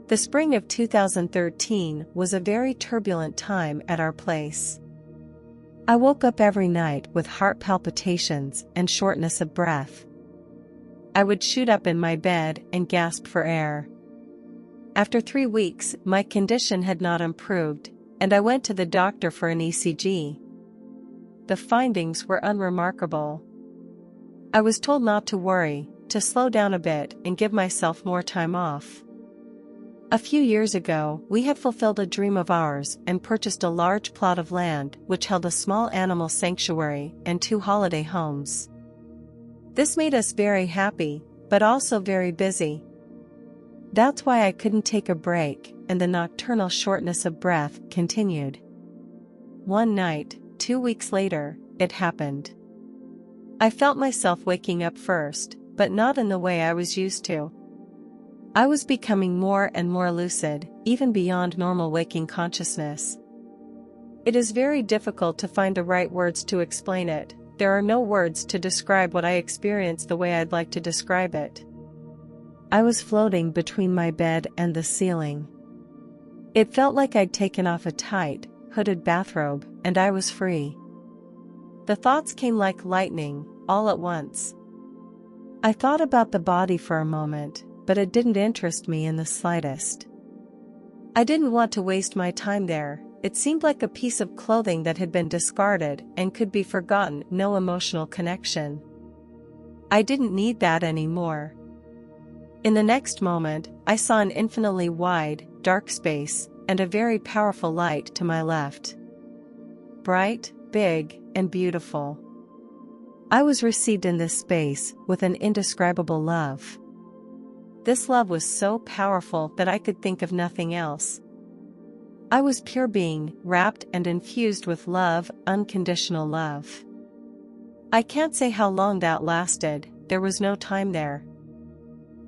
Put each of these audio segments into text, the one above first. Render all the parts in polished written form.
The spring of 2013 was a very turbulent time at our place. I woke up every night with heart palpitations and shortness of breath. I would shoot up in my bed and gasp for air. After 3 weeks, my condition had not improved, and I went to the doctor for an ECG. The findings were unremarkable. I was told not to worry, to slow down a bit and give myself more time off. A few years ago, we had fulfilled a dream of ours and purchased a large plot of land which held a small animal sanctuary and 2 holiday homes. This made us very happy, but also very busy. That's why I couldn't take a break, and the nocturnal shortness of breath continued. One night, 2 weeks later, it happened. I felt myself waking up first, but not in the way I was used to. I was becoming more and more lucid, even beyond normal waking consciousness. It is very difficult to find the right words to explain it. There are no words to describe what I experienced the way I'd like to describe it. I was floating between my bed and the ceiling. It felt like I'd taken off a tight, hooded bathrobe, and I was free. The thoughts came like lightning, all at once. I thought about the body for a moment, but it didn't interest me in the slightest. I didn't want to waste my time there. It seemed like a piece of clothing that had been discarded and could be forgotten, no emotional connection. I didn't need that anymore. In the next moment, I saw an infinitely wide, dark space, and a very powerful light to my left. Bright, big, and beautiful. I was received in this space with an indescribable love. This love was so powerful that I could think of nothing else. I was pure being, wrapped and infused with love, unconditional love. I can't say how long that lasted, there was no time there.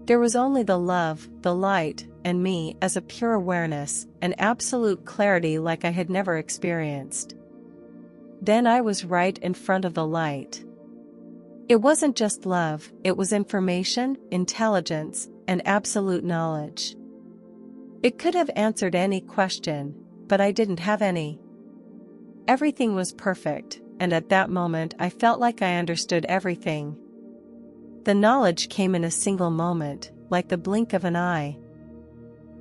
There was only the love, the light, and me as a pure awareness, an absolute clarity like I had never experienced. Then I was right in front of the light. It wasn't just love, it was information, intelligence, and absolute knowledge. It could have answered any question, but I didn't have any. Everything was perfect, and at that moment I felt like I understood everything. The knowledge came in a single moment, like the blink of an eye.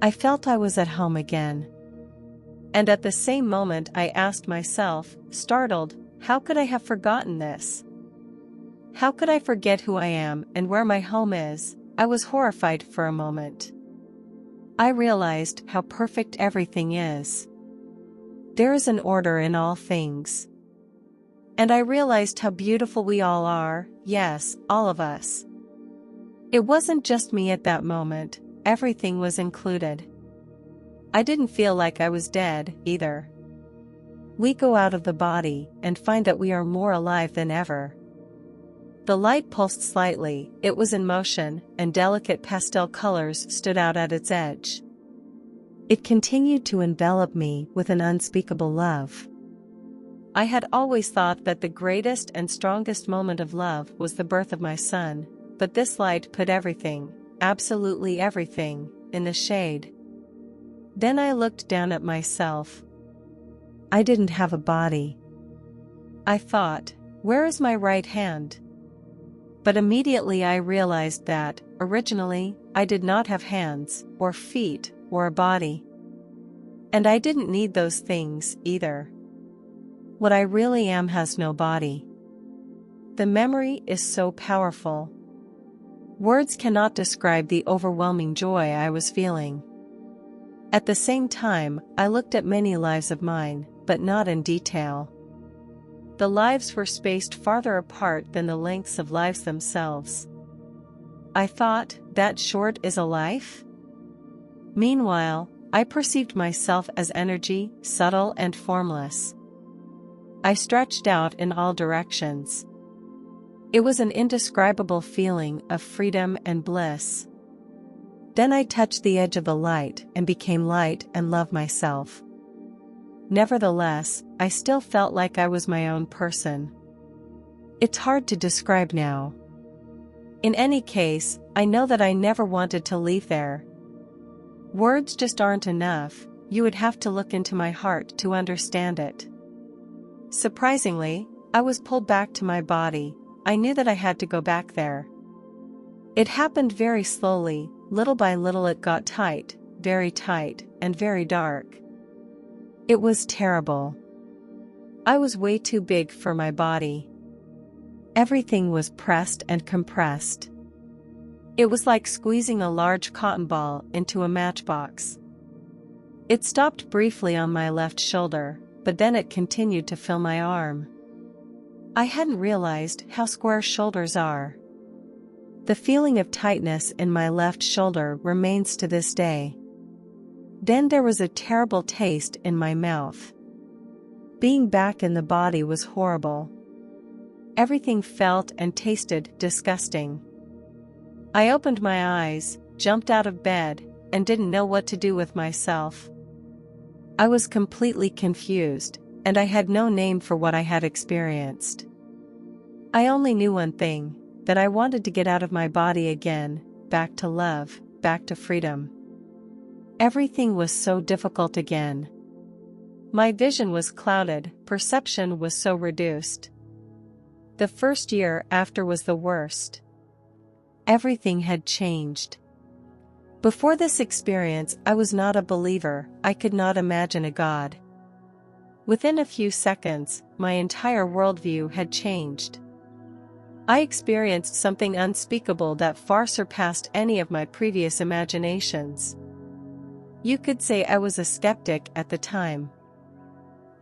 I felt I was at home again. And at the same moment I asked myself, startled, how could I have forgotten this? How could I forget who I am and where my home is? I was horrified for a moment. I realized how perfect everything is. There is an order in all things. And I realized how beautiful we all are, yes, all of us. It wasn't just me at that moment, everything was included. I didn't feel like I was dead, either. We go out of the body and find that we are more alive than ever. The light pulsed slightly, it was in motion, and delicate pastel colors stood out at its edge. It continued to envelop me with an unspeakable love. I had always thought that the greatest and strongest moment of love was the birth of my son, but this light put everything, absolutely everything, in the shade. Then I looked down at myself. I didn't have a body. I thought, where is my right hand? But immediately I realized that, originally, I did not have hands, or feet, or a body. And I didn't need those things, either. What I really am has no body. The memory is so powerful. Words cannot describe the overwhelming joy I was feeling. At the same time, I looked at many lives of mine, but not in detail. The lives were spaced farther apart than the lengths of lives themselves. I thought, that short is a life? Meanwhile, I perceived myself as energy, subtle and formless. I stretched out in all directions. It was an indescribable feeling of freedom and bliss. Then I touched the edge of the light and became light and loved myself. Nevertheless, I still felt like I was my own person. It's hard to describe now. In any case, I know that I never wanted to leave there. Words just aren't enough, you would have to look into my heart to understand it. Surprisingly, I was pulled back to my body. I knew that I had to go back there. It happened very slowly, little by little it got tight, and very dark. It was terrible. I was way too big for my body. Everything was pressed and compressed. It was like squeezing a large cotton ball into a matchbox. It stopped briefly on my left shoulder, but then it continued to fill my arm. I hadn't realized how square shoulders are. The feeling of tightness in my left shoulder remains to this day. Then there was a terrible taste in my mouth. Being back in the body was horrible. Everything felt and tasted disgusting. I opened my eyes, jumped out of bed, and didn't know what to do with myself. I was completely confused, and I had no name for what I had experienced. I only knew one thing, that I wanted to get out of my body again, back to love, back to freedom. Everything was so difficult again. My vision was clouded, perception was so reduced. The first year after was the worst. Everything had changed. Before this experience, I was not a believer, I could not imagine a God. Within a few seconds, my entire worldview had changed. I experienced something unspeakable that far surpassed any of my previous imaginations. You could say I was a skeptic at the time.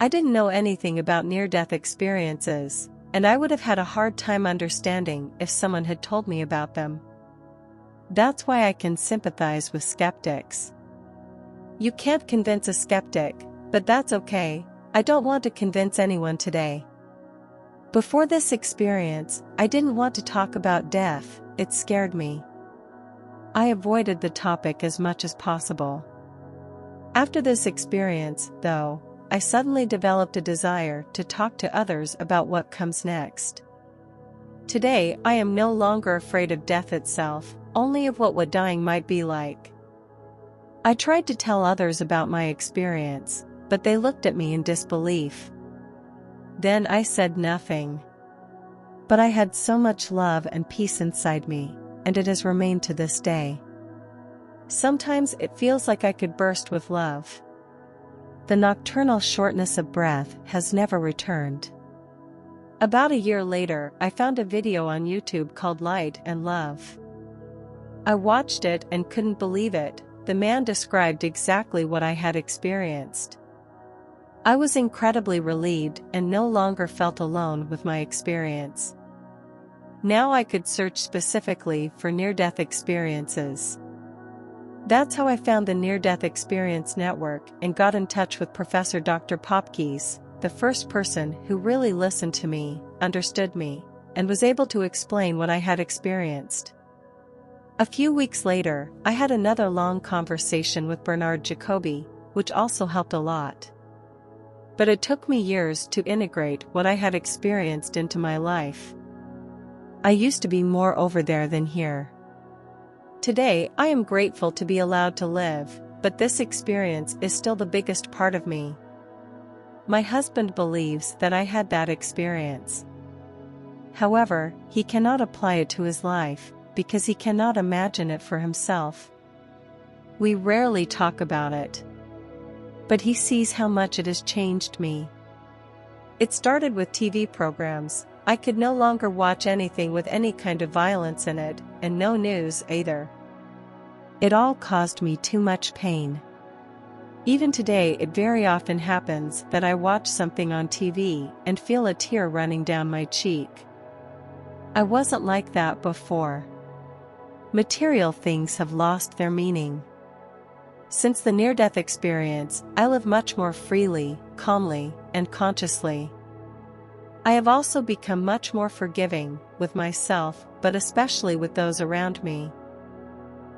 I didn't know anything about near-death experiences, and I would have had a hard time understanding if someone had told me about them. That's why I can sympathize with skeptics. You can't convince a skeptic, but that's okay. I don't want to convince anyone today. Before this experience, I didn't want to talk about death, it scared me. I avoided the topic as much as possible. After this experience, though, I suddenly developed a desire to talk to others about what comes next. Today, I am no longer afraid of death itself, only of what dying might be like. I tried to tell others about my experience, but they looked at me in disbelief. Then I said nothing. But I had so much love and peace inside me, and it has remained to this day. Sometimes it feels like I could burst with love. The nocturnal shortness of breath has never returned. About a year later, I found a video on YouTube called Light and Love. I watched it and couldn't believe it. The man described exactly what I had experienced. I was incredibly relieved and no longer felt alone with my experience. Now I could search specifically for near-death experiences. That's how I found the Near-Death Experience Network and got in touch with Professor Dr. 𝘃𝗶𝗃𝗲, the first person who really listened to me, understood me, and was able to explain what I had experienced. A few weeks later, I had another long conversation with Bernard Jacobi, which also helped a lot. But it took me years to integrate what I had experienced into my life. I used to be more over there than here. Today, I am grateful to be allowed to live, but this experience is still the biggest part of me. My husband believes that I had that experience. However, he cannot apply it to his life, because he cannot imagine it for himself. We rarely talk about it. But he sees how much it has changed me. It started with TV programs. I could no longer watch anything with any kind of violence in it, and no news either. It all caused me too much pain. Even today it very often happens that I watch something on TV and feel a tear running down my cheek. I wasn't like that before. Material things have lost their meaning. Since the near-death experience, I live much more freely, calmly, and consciously. I have also become much more forgiving, with myself, but especially with those around me.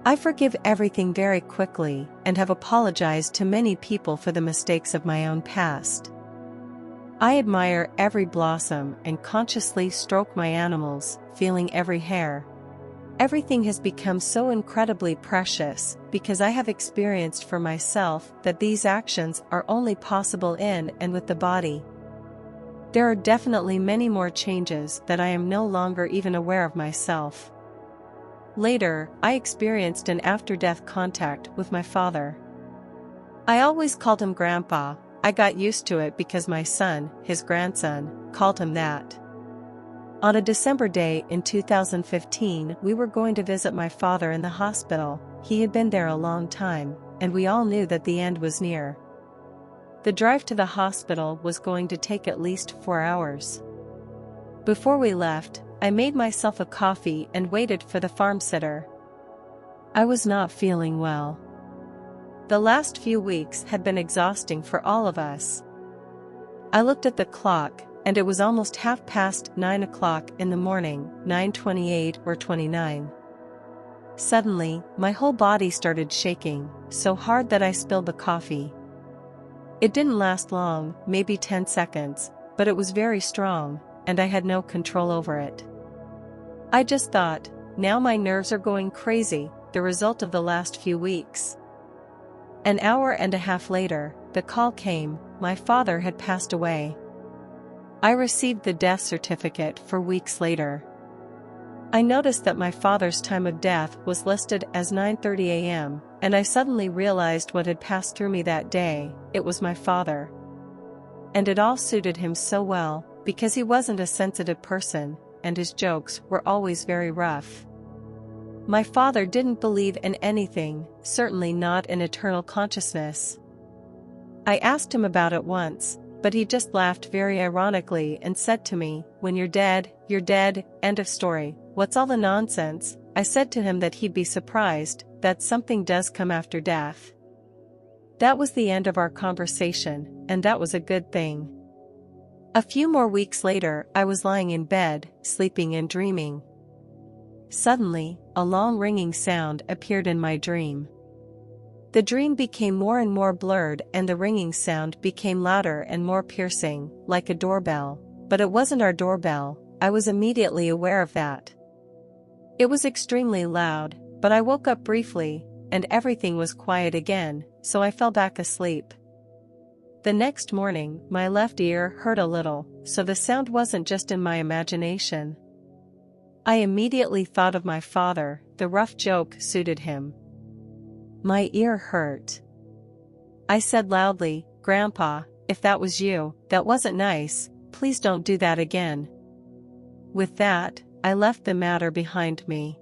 I forgive everything very quickly, and have apologized to many people for the mistakes of my own past. I admire every blossom and consciously stroke my animals, feeling every hair. Everything has become so incredibly precious because I have experienced for myself that these actions are only possible in and with the body. There are definitely many more changes that I am no longer even aware of myself. Later, I experienced an after-death contact with my father. I always called him Grandpa. I got used to it because my son, his grandson, called him that. On a December day in 2015, we were going to visit my father in the hospital. He had been there a long time, and we all knew that the end was near. The drive to the hospital was going to take at least 4 hours. Before we left, I made myself a coffee and waited for the farm sitter. I was not feeling well. The last few weeks had been exhausting for all of us. I looked at the clock, and it was almost 9:30 in the morning, 9:28 or 29. Suddenly, my whole body started shaking, so hard that I spilled the coffee. It didn't last long, maybe 10 seconds, but it was very strong, and I had no control over it. I just thought, now my nerves are going crazy, the result of the last few weeks. An hour and a half later, the call came, my father had passed away. I received the death certificate 4 weeks later. I noticed that my father's time of death was listed as 9:30 a.m., and I suddenly realized what had passed through me that day. It was my father. And it all suited him so well, because he wasn't a sensitive person, and his jokes were always very rough. My father didn't believe in anything, certainly not in eternal consciousness. I asked him about it once, but he just laughed very ironically and said to me, "When you're dead, end of story. What's all the nonsense?" I said to him that he'd be surprised, that something does come after death. That was the end of our conversation, and that was a good thing. A few more weeks later, I was lying in bed, sleeping and dreaming. Suddenly, a long ringing sound appeared in my dream. The dream became more and more blurred, and the ringing sound became louder and more piercing, like a doorbell. But it wasn't our doorbell. I was immediately aware of that. It was extremely loud, but I woke up briefly, and everything was quiet again, so I fell back asleep. The next morning, my left ear hurt a little, so the sound wasn't just in my imagination. I immediately thought of my father. The rough joke suited him. My ear hurt. I said loudly, "Grandpa, if that was you, that wasn't nice, please don't do that again." With that, I left the matter behind me.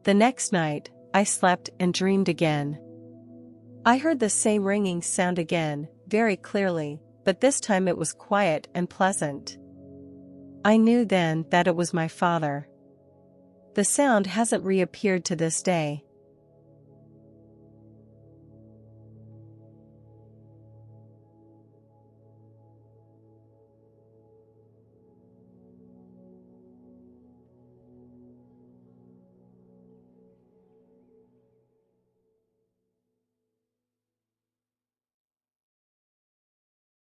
The next night, I slept and dreamed again. I heard the same ringing sound again, very clearly, but this time it was quiet and pleasant. I knew then that it was my father. The sound hasn't reappeared to this day.